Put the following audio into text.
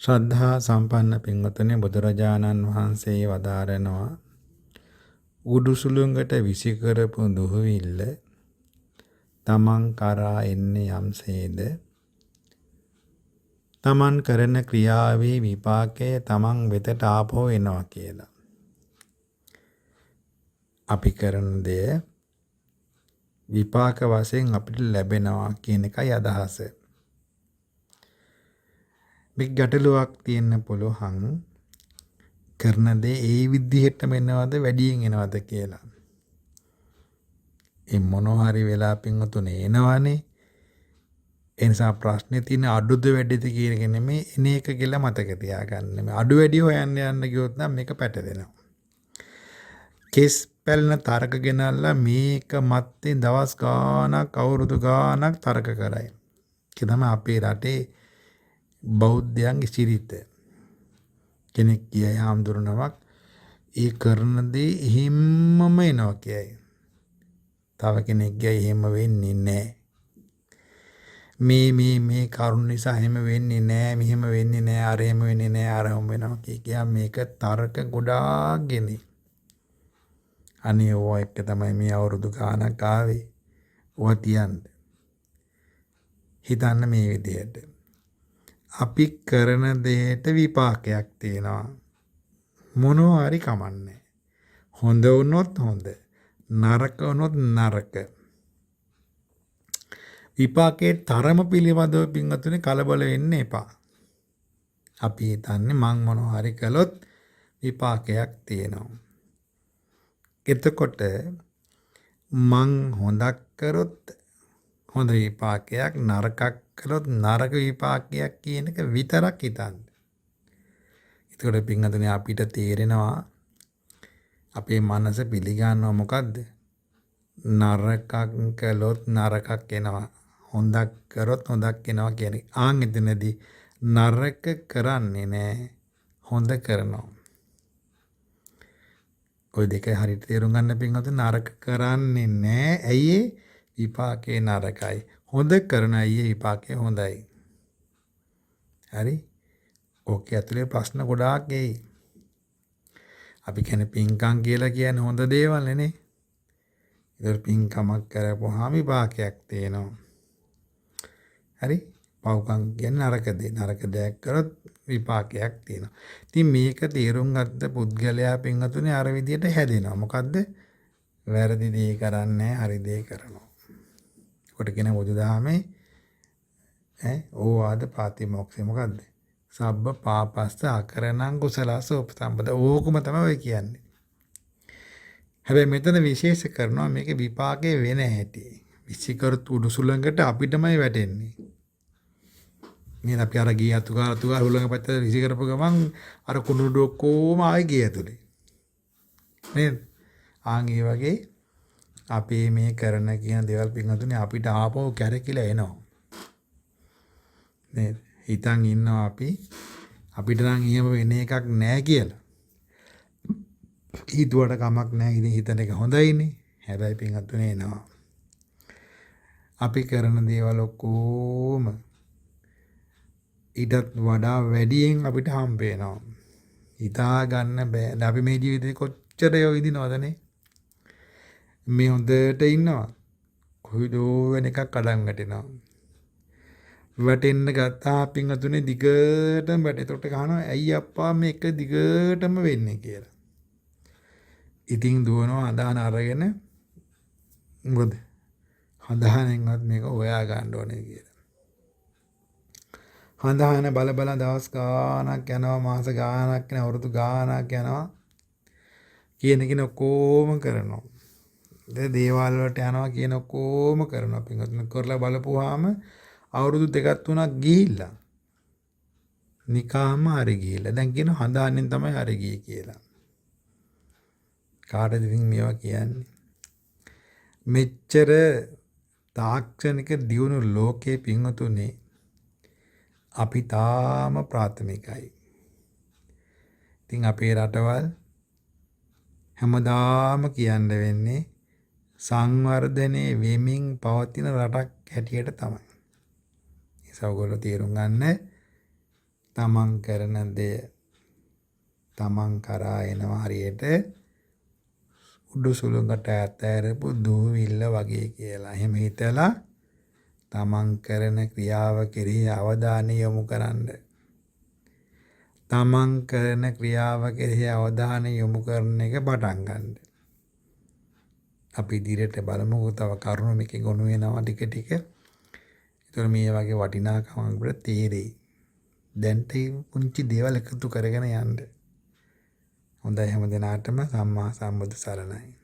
ශ්‍රද්ධා සම්පන්න පින්වතුනි බුදුරජාණන් වහන්සේ වදාරනවා උඩුසුළුඟට විසි කරපු දුහවිල්ල තමන් කරා එන්නේ යම්සේද තමන් කරන ක්‍රියාවේ විපාකය තමන් වෙතට ආපහු එනවා කියලා. අපි කරන දේ විපාක වශයෙන් අපිට ලැබෙනවා කියන එකයි අදහස. මේ ගැටලුවක් තියෙන්න පුළුවන් කරන දේ ඒ විදිහටම එනවද වැඩියෙන් එනවද කියලා. ඒ මොනවා හරි වෙලා පින්වතුනේ එනවනේ. ඒ නිසා ප්‍රශ්නේ තියෙන අඩුද වැඩිද කියන එක නෙමෙයි එන එක කියලා මතක තියාගන්න. මේ අඩු වැඩි හොයන්න යන්න ගියොත් නම් මේක පැටලෙනවා. කෙස් පැලන තරක ගෙනල්ලා මේක මැත්තේ දවස් ගාණක් අවුරුදු ගාණක් තරක කරයි. ඒක තමයි අපේ රටේ බෞද්ධයන්ගේ සිරිත. කෙනෙක් කියයි හාමුදුරනමක් ඒ කරන දේ එහෙම්මම එනවා කියයි. තව කෙනෙක් කියයි එහෙම වෙන්නේ නැහැ. මේ කරුණ නිසා එහෙම වෙන්නේ නැහැ, මෙහෙම වෙන්නේ නැහැ, අර එහෙම වෙන්නේ නැහැ, අර එහෙම වෙනවා කිය මේක තරක ගොඩාක් ගෙනි. අනේ ඔය එක තමයි මේ අවුරුදු ගානක් ආවේ. ඔය තියන්න. හිතන්න මේ විදිහට. අපි කරන දෙයට විපාකයක් තියෙනවා. මොනවා හරි කමන්නේ. හොඳ වුණොත් හොඳ, නරක වුණොත් නරක. විපාකේ තරම පිළිබඳව පින්වතුනි කලබල වෙන්න එපා. අපි හිතන්නේ මං මොනවා හරි කළොත් විපාකයක් තියෙනවා. එතකොට මං හොඳක් කරොත් හොඳ විපාකයක්, නරකක් කළොත් නරක විපාකයක් කියන එක විතරක් හිතන්න. එතකොට පින්වතුනි අපිට තේරෙනවා අපේ මනස පිළිගන්නවා මොකද්ද? නරකක් කළොත් නරකක් එනවා. හොඳක් කරොත් හොඳක් එනවා කියන්නේ. ආන් එතනදී නරක කරන්නේ නැහැ. හොඳ කරනවා. ඔය දෙක හරියට තේරුම් ගන්න පින්වතුනි නරක කරන්නේ නැහැ. ඇයි විපාකේ නරකයි. හොඳ කරන අය විපාකේ හොඳයි. හරි? ඕකේ ඇතුලේ ප්‍රශ්න ගොඩාක් එයි. අපි කියන්නේ පින්කම් කියලා කියන්නේ හොඳ දේවල් නේ. ඒක පින්කමක් කරපුවාම විපාකයක් තියෙනවා. හරි? පව්කම් කියන්නේ නරක දේ. නරක දෙයක් කරොත් විපාකයක් තියෙනවා. ඉතින් මේක තේරුම් ගත්ත පුද්ගලයා පින්වතුනි අර විදියට හැදෙනවා. මොකද්ද? වැරදි දේ කරන්නේ හරි දේ කරනවා. කොට කියන බුදුදහමේ ඕවාද පාතිමොක්ඛය මොකද්ද? සබ්බ පාපස්ස අකරණං කුසලස උපසම්පද. ඕකම තමයි ඔය කියන්නේ. හැබැයි මෙතන විශේෂ කරනවා මේක විපාකේ වෙන හැටි. විසිකරතු උඩුසුලඟට අපිටමයි වැටෙන්නේ. මේ අපි අර ගිය අතුගා උලඟ පැත්තට විසි කරපු ගමන් අර කුණුඩු ඔක්කොම ආයි ගිය ඇතුලේ. නේද? ආන් ඒ වගේ අපේ මේ කරන කියන දේවල් පින්වතුනි අපිට ආපහු කැරකිලා එනවා. නේද? හිතන් ඉන්නවා අපිට නම් එහෙම වෙන එකක් නැහැ කියලා. හිතුවට කමක් නැහැ. ඉතින් හිතන එක හොඳයිනේ. හැබැයි පින්වතුනි එනවා. අපි කරන දේවල් ඔක්කොම ඊටත් වඩා වැඩියෙන් අපිට හම්බ වෙනවා. හිතා ගන්න බෑ. අපි මේ ජීවිතේ කොච්චර යෝ විඳිනවදනේ. මේ හොඳට ඉන්නවා. කොයිදෝ වෙන එකක් අඩන් වැටෙනවා. වැටෙන්න ගත්තා පින්වතුනි දිගටම වැටෙතොට කහනවා ඇයි අප්පා මේක දිගටම වෙන්නේ කියලා. ඉතින් දුවනවා අදහන අරගෙන මොකද? හඳහනෙන්වත් මේක හොයා ගන්න ඕනේ කියලා. හඳහන බල දවස් ගාණක් යනවා, මාස ගාණක් යනවා, අවුරුදු ගාණක් යනවා. කියන ඔක්කොම කරනවා. දේවාල වලට යනවා කියන ඔක්කොම කරනවා. පින්වතුනි කරලා බලපුවාම අවුරුදු 2ක් 3ක් ගිහිල්ලා. නිකාම හරි ගිහිල්ලා. දැන් කියන හඳහනෙන් තමයි හරි ගියේ කියලා. කාටද ඉතින් මේවා කියන්නේ? මෙච්චර තාක්ෂණික දියුණු ලෝකේ පින්වතුනි අපි තාම ප්‍රාථමිකයි. ඉතින් අපේ රටවල් හැමදාම කියන්න වෙන්නේ සංවර්ධනයේ වෙමින් පවතින රටක් හැටියට තමයි. ඒසවගොල්ලෝ තේරුම් ගන්න තමන් කරන දේ තමන් කරා එනවා හරියට උඩු සුළුඟට ඇතෑරපු දූවිල්ල වගේ කියලා. එහෙම හිතලා තමන් කරන ක්‍රියාව කෙරෙහි අවධානය යොමු කරන්න. තමන් කරන ක්‍රියාව කෙරෙහි අවධානය යොමු කරන එක පටන් ගන්න. අපි ඉදිරියට බලමුකෝ තව කරුණු මේකේ ගොනු වෙනවා ටික ටික. ඒතර මේ වගේ වටිනාකමක් අපිට තේරෙයි. දැන් පුංචි දේවල් එකතු කරගෙන යන්න. හොඳයි හැම දිනාටම සම්මා සම්බුදු සරණයි.